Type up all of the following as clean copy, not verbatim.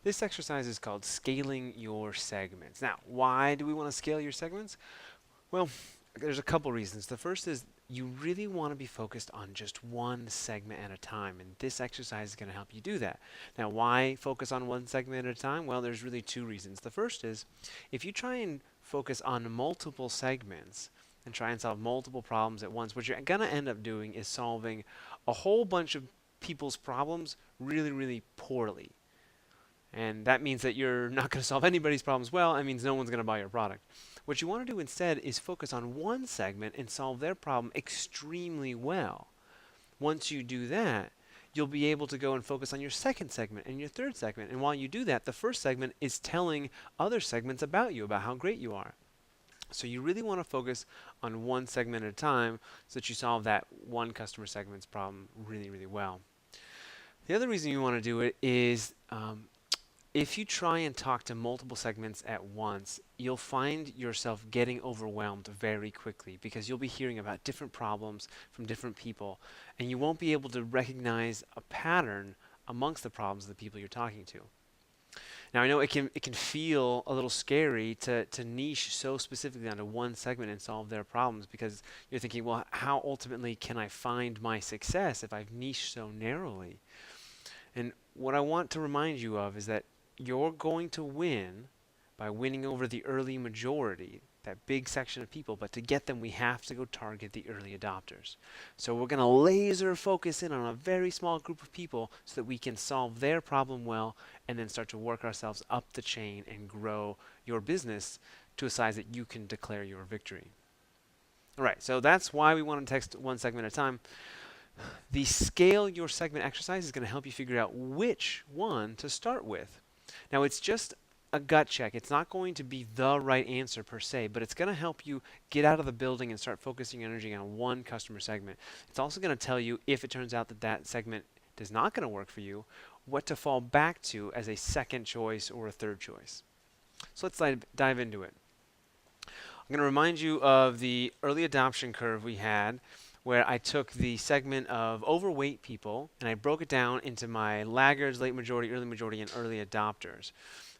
This exercise is called scaling your segments. Now, why do we want to scale your segments? Well, there's a couple reasons. The first is you really want to be focused on just one segment at a time, and this exercise is going to help you do that. Now, why focus on one segment at a time? Well, there's really two reasons. The first is if you try and focus on multiple segments and try and solve multiple problems at once, what you're going to end up doing is solving a whole bunch of people's problems really, really poorly. And that means that you're not going to solve anybody's problems well. It means no one's going to buy your product. What you want to do instead is focus on one segment and solve their problem extremely well. Once you do that, you'll be able to go and focus on your second segment and your third segment. And while you do that, the first segment is telling other segments about you, about how great you are. So you really want to focus on one segment at a time so that you solve that one customer segment's problem really, really well. The other reason you want to do it is if you try and talk to multiple segments at once, you'll find yourself getting overwhelmed very quickly because you'll be hearing about different problems from different people, and you won't be able to recognize a pattern amongst the problems of the people you're talking to. Now, I know it can feel a little scary to niche so specifically onto one segment and solve their problems because you're thinking, well, how ultimately can I find my success if I've niched so narrowly? And what I want to remind you of is that you're going to win by winning over the early majority, that big section of people. But to get them, we have to go target the early adopters. So we're going to laser focus in on a very small group of people so that we can solve their problem well and then start to work ourselves up the chain and grow your business to a size that you can declare your victory. All right, so that's why we want to text one segment at a time. The scale your segment exercise is going to help you figure out which one to start with. Now, it's just a gut check. It's not going to be the right answer per se, but it's going to help you get out of the building and start focusing your energy on one customer segment. It's also going to tell you, if it turns out that that segment is not going to work for you, what to fall back to as a second choice or a third choice. So let's dive into it. I'm going to remind you of the early adoption curve we had where I took the segment of overweight people and I broke it down into my laggards, late majority, and early adopters.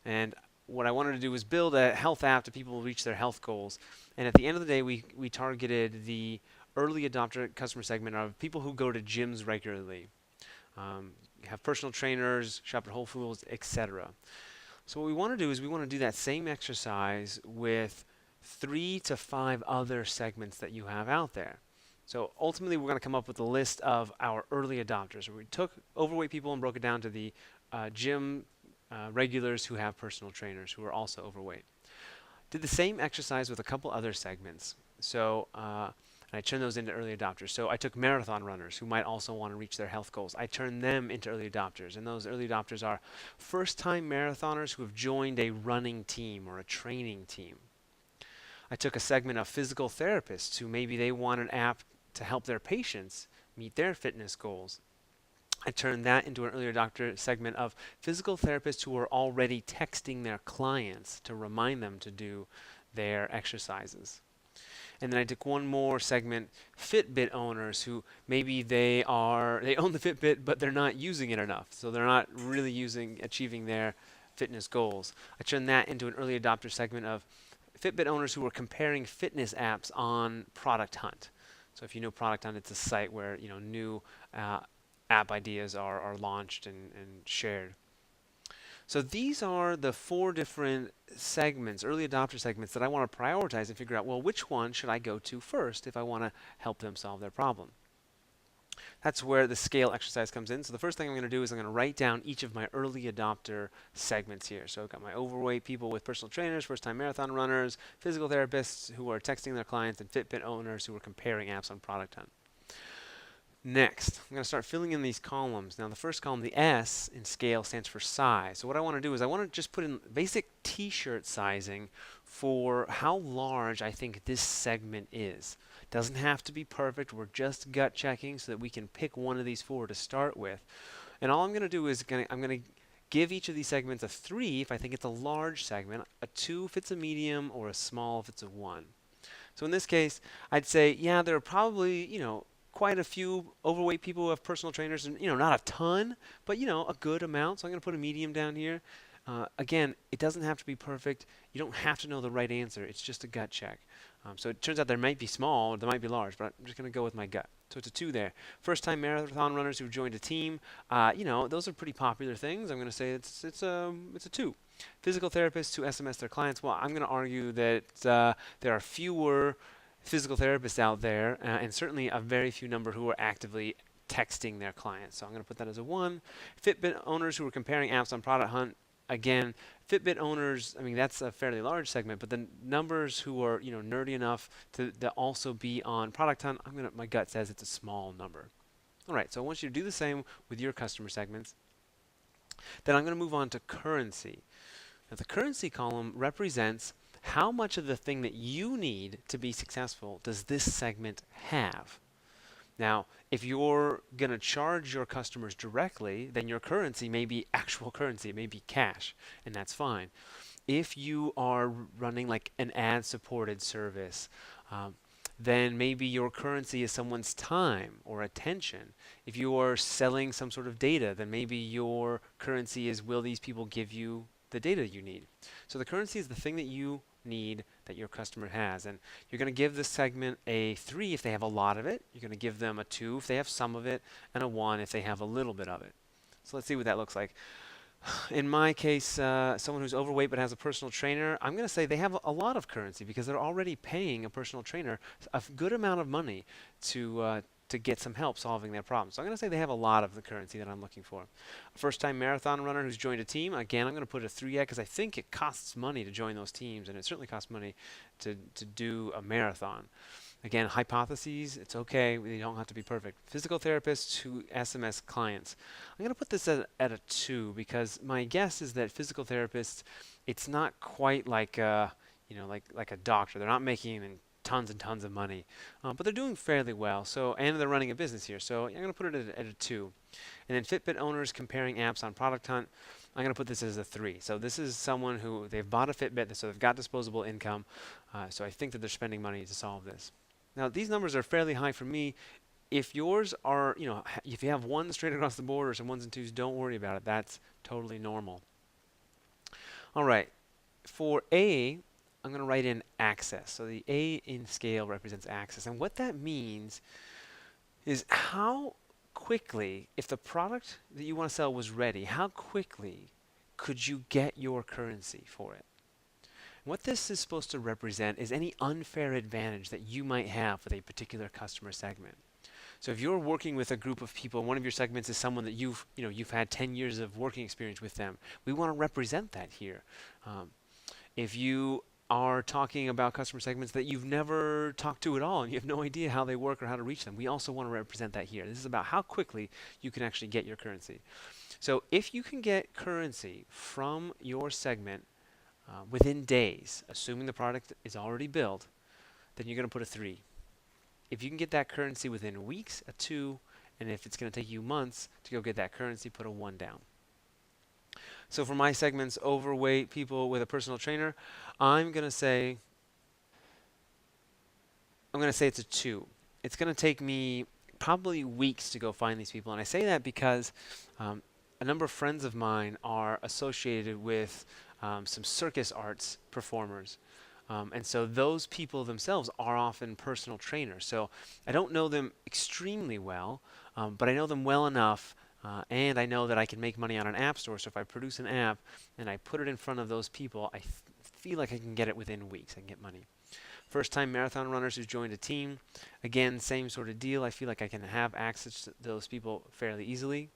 And what I wanted to do was build a health app to people who reach their health goals. And at the end of the day, we targeted the early adopter customer segment of people who go to gyms regularly, have personal trainers, shop at Whole Foods, etc. So what we want to do is we want to do that same exercise with 3 to 5 other segments that you have out there. So ultimately, we're going to come up with a list of our early adopters. We took overweight people and broke it down to the gym regulars who have personal trainers who are also overweight. Did the same exercise with a couple other segments. So and I turned those into early adopters. So I took marathon runners who might also want to reach their health goals. I turned them into early adopters. And those early adopters are first-time marathoners who have joined a running team or a training team. I took a segment of physical therapists who maybe they want an app to help their patients meet their fitness goals. I turned that into an early adopter segment of physical therapists who are already texting their clients to remind them to do their exercises. And then I took one more segment, Fitbit owners who maybe they own the Fitbit but they're not using it enough. So they're not really achieving their fitness goals. I turned that into an early adopter segment of Fitbit owners who are comparing fitness apps on Product Hunt. So if you know Product Hunt, it's a site where new app ideas are launched and shared. So these are the 4 different segments, early adopter segments, that I want to prioritize and figure out, well, which one should I go to first if I want to help them solve their problem? That's where the scale exercise comes in. So the first thing I'm going to do is I'm going to write down each of my early adopter segments here. So I've got my overweight people with personal trainers, first-time marathon runners, physical therapists who are texting their clients, and Fitbit owners who are comparing apps on Product Hunt. Next, I'm going to start filling in these columns. Now, the first column, the S in scale, stands for size. So what I want to do is I want to just put in basic t-shirt sizing for how large I think this segment is. Doesn't have to be perfect. We're just gut checking so that we can pick one of these 4 to start with. And all I'm going to do is I'm going to give each of these segments a 3 if I think it's a large segment, a 2 if it's a medium, or a small if it's a 1. So in this case, I'd say, yeah, there are probably, quite a few overweight people who have personal trainers, and not a ton, but a good amount. So I'm going to put a medium down here. Again, it doesn't have to be perfect. You don't have to know the right answer. It's just a gut check. So it turns out there might be small, or there might be large, but I'm just going to go with my gut. So it's a 2 there. First-time marathon runners who've joined a team, those are pretty popular things. I'm going to say it's a 2. Physical therapists who SMS their clients. Well, I'm going to argue that there are fewer physical therapists out there, and certainly a very few number who are actively texting their clients. So I'm going to put that as a 1. Fitbit owners who are comparing apps on Product Hunt. Again, Fitbit owners, I mean, that's a fairly large segment, but the numbers who are, nerdy enough to also be on Product Hunt, my gut says it's a small number. All right, so I want you to do the same with your customer segments. Then I'm going to move on to currency. Now, the currency column represents how much of the thing that you need to be successful does this segment have. Now, if you're going to charge your customers directly, then your currency may be actual currency. It may be cash, and that's fine. If you are running like an ad-supported service, then maybe your currency is someone's time or attention. If you are selling some sort of data, then maybe your currency is, will these people give you the data you need? So the currency is the thing that you need that your customer has, and you're going to give this segment a 3 if they have a lot of it. You're going to give them a 2 if they have some of it, and a 1 if they have a little bit of it. So let's see what that looks like. In my case, someone who's overweight but has a personal trainer, I'm going to say they have a lot of currency because they're already paying a personal trainer a good amount of money to get some help solving their problem. So I'm going to say they have a lot of the currency that I'm looking for. A first-time marathon runner who's joined a team, again, I'm going to put a 3 because I think it costs money to join those teams, and it certainly costs money to do a marathon. Again, hypotheses, it's okay. They don't have to be perfect. Physical therapists who SMS clients. I'm going to put this at a 2 because my guess is that physical therapists, it's not quite like like a doctor. They're not making tons and tons of money, but they're doing fairly well. So, and they're running a business here. So I'm going to put it at a 2. And then Fitbit owners comparing apps on Product Hunt. I'm going to put this as a 3. So this is someone who they've bought a Fitbit, so they've got disposable income. So I think that they're spending money to solve this. Now, these numbers are fairly high for me. If yours are, if you have 1 straight across the board or some 1s and 2s, don't worry about it. That's totally normal. All right. For A, I'm going to write in access. So the A in scale represents access. And what that means is how quickly, if the product that you want to sell was ready, how quickly could you get your currency for it? What this is supposed to represent is any unfair advantage that you might have with a particular customer segment. So if you're working with a group of people, one of your segments is someone that you've had 10 years of working experience with them, we want to represent that here. If you are talking about customer segments that you've never talked to at all and you have no idea how they work or how to reach them, we also want to represent that here. This is about how quickly you can actually get your currency. So if you can get currency from your segment within days, assuming the product is already built, then you're going to put a 3. If you can get that currency within weeks, a 2, and if it's going to take you months to go get that currency, put a 1 down. So for my segments, overweight people with a personal trainer, I'm going to say it's a 2. It's going to take me probably weeks to go find these people, and I say that because a number of friends of mine are associated with some circus arts performers. And so those people themselves are often personal trainers. So I don't know them extremely well, but I know them well enough, and I know that I can make money on an app store. So if I produce an app and I put it in front of those people, I feel like I can get it within weeks. I can get money. First-time marathon runners who's joined a team. Again, same sort of deal. I feel like I can have access to those people fairly easily.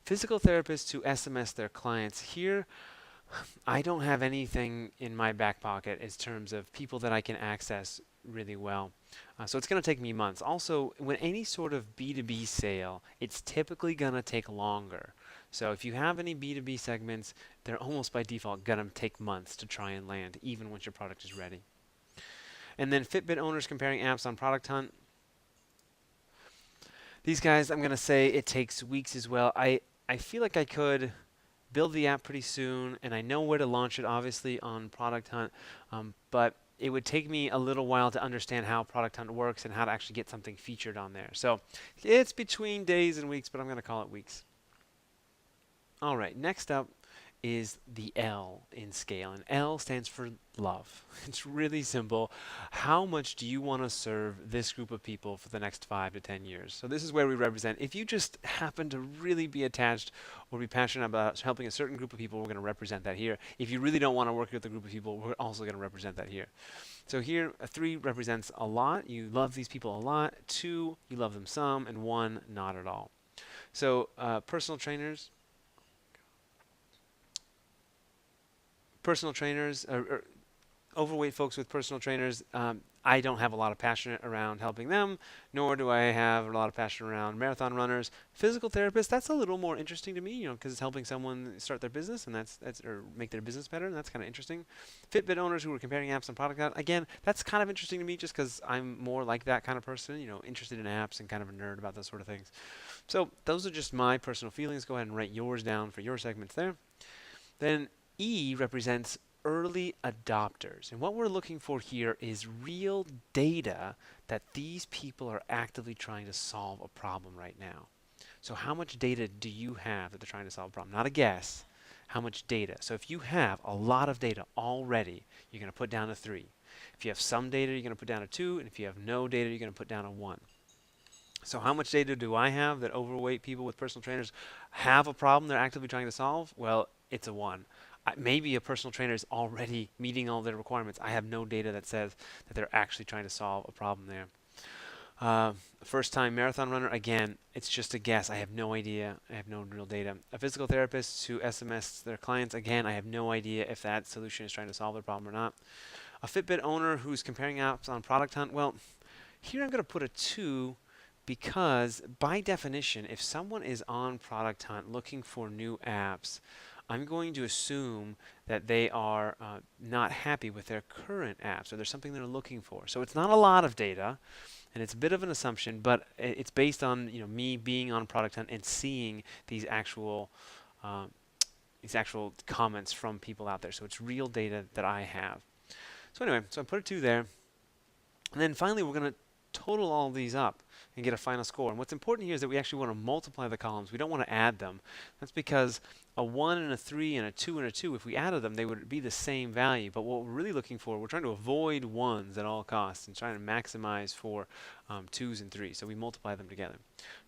Physical therapists who SMS their clients. Here, I don't have anything in my back pocket in terms of people that I can access really well. So it's going to take me months. Also, when any sort of B2B sale, it's typically going to take longer. So if you have any B2B segments, they're almost by default going to take months to try and land, even once your product is ready. And then Fitbit owners comparing apps on Product Hunt. These guys, I'm going to say it takes weeks as well. I feel like I could build the app pretty soon, and I know where to launch it, obviously, on Product Hunt, but it would take me a little while to understand how Product Hunt works and how to actually get something featured on there. So it's between days and weeks, but I'm going to call it weeks. All right, next up is the L in scale, and L stands for love. It's really simple. How much do you want to serve this group of people for the next 5 to 10 years? So this is where we represent. If you just happen to really be attached or be passionate about helping a certain group of people, we're going to represent that here. If you really don't want to work with a group of people, we're also going to represent that here. So here, a 3 represents a lot. You love these people a lot. 2, you love them some, and 1, not at all. So personal trainers, or overweight folks with personal trainers, I don't have a lot of passion around helping them, nor do I have a lot of passion around marathon runners. Physical therapists, that's a little more interesting to me, because it's helping someone start their business and that's or make their business better, and that's kind of interesting. Fitbit owners who are comparing apps and product out, again, that's kind of interesting to me just because I'm more like that kind of person, interested in apps and kind of a nerd about those sort of things. So those are just my personal feelings. Go ahead and write yours down for your segments there. Then E represents early adopters. And what we're looking for here is real data that these people are actively trying to solve a problem right now. So how much data do you have that they're trying to solve a problem? Not a guess. How much data? So if you have a lot of data already, you're going to put down a 3. If you have some data, you're going to put down a 2. And if you have no data, you're going to put down a 1. So how much data do I have that overweight people with personal trainers have a problem they're actively trying to solve? Well, it's a 1. Maybe a personal trainer is already meeting all their requirements. I have no data that says that they're actually trying to solve a problem there. First-time marathon runner, again, it's just a guess. I have no idea. I have no real data. A physical therapist who SMS their clients, again, I have no idea if that solution is trying to solve their problem or not. A Fitbit owner who's comparing apps on Product Hunt, well, here I'm going to put a 2 because by definition, if someone is on Product Hunt looking for new apps, I'm going to assume that they are not happy with their current apps, or there's something they're looking for. So it's not a lot of data, and it's a bit of an assumption, but it's based on me being on Product Hunt and seeing these actual comments from people out there. So it's real data that I have. So anyway, so I put a 2 there, and then finally we're going to total all these up and get a final score. And what's important here is that we actually want to multiply the columns. We don't want to add them. That's because a 1 and a 3 and a 2 and a 2, if we added them, they would be the same value. But what we're really looking for, we're trying to avoid 1s at all costs and trying to maximize for 2s and 3s. So we multiply them together.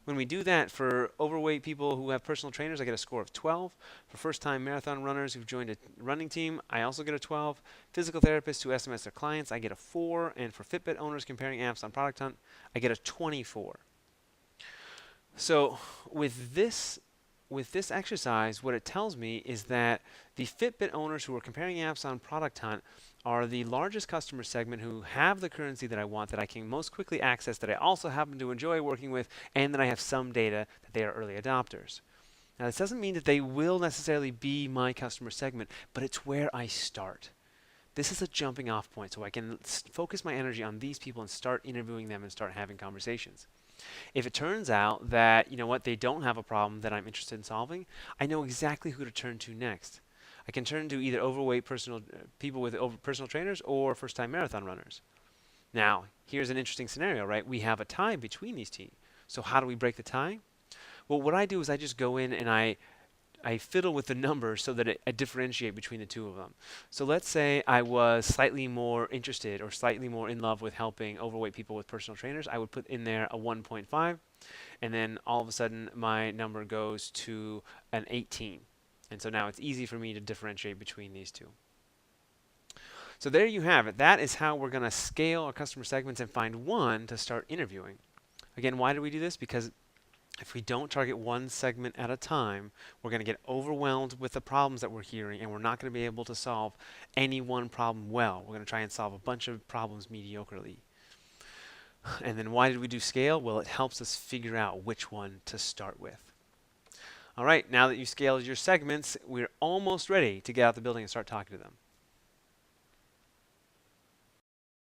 When we do that for overweight people who have personal trainers, I get a score of 12. For first-time marathon runners who've joined a running team, I also get a 12. Physical therapists who SMS their clients, I get a 4. And for Fitbit owners comparing apps on Product Hunt, I get a 24. So with this exercise, what it tells me is that the Fitbit owners who are comparing apps on Product Hunt are the largest customer segment who have the currency that I want, that I can most quickly access, that I also happen to enjoy working with, and that I have some data that they are early adopters. Now, this doesn't mean that they will necessarily be my customer segment, but it's where I start. This is a jumping off point, so I can focus my energy on these people and start interviewing them and start having conversations. If it turns out that, they don't have a problem that I'm interested in solving, I know exactly who to turn to next. I can turn to either overweight people with personal trainers or first-time marathon runners. Now, here's an interesting scenario, right? We have a tie between these teams. So how do we break the tie? Well, what I do is I just go in and I fiddle with the numbers so that I differentiate between the two of them. So let's say I was slightly more interested or slightly more in love with helping overweight people with personal trainers. I would put in there a 1.5, and then all of a sudden my number goes to an 18. And so now it's easy for me to differentiate between these two. So there you have it. That is how we're going to scale our customer segments and find one to start interviewing. Again, why do we do this? Because if we don't target one segment at a time, we're going to get overwhelmed with the problems that we're hearing, and we're not going to be able to solve any one problem well. We're going to try and solve a bunch of problems mediocrely. And then why did we do scale? Well, it helps us figure out which one to start with. All right, now that you've scaled your segments, we're almost ready to get out the building and start talking to them.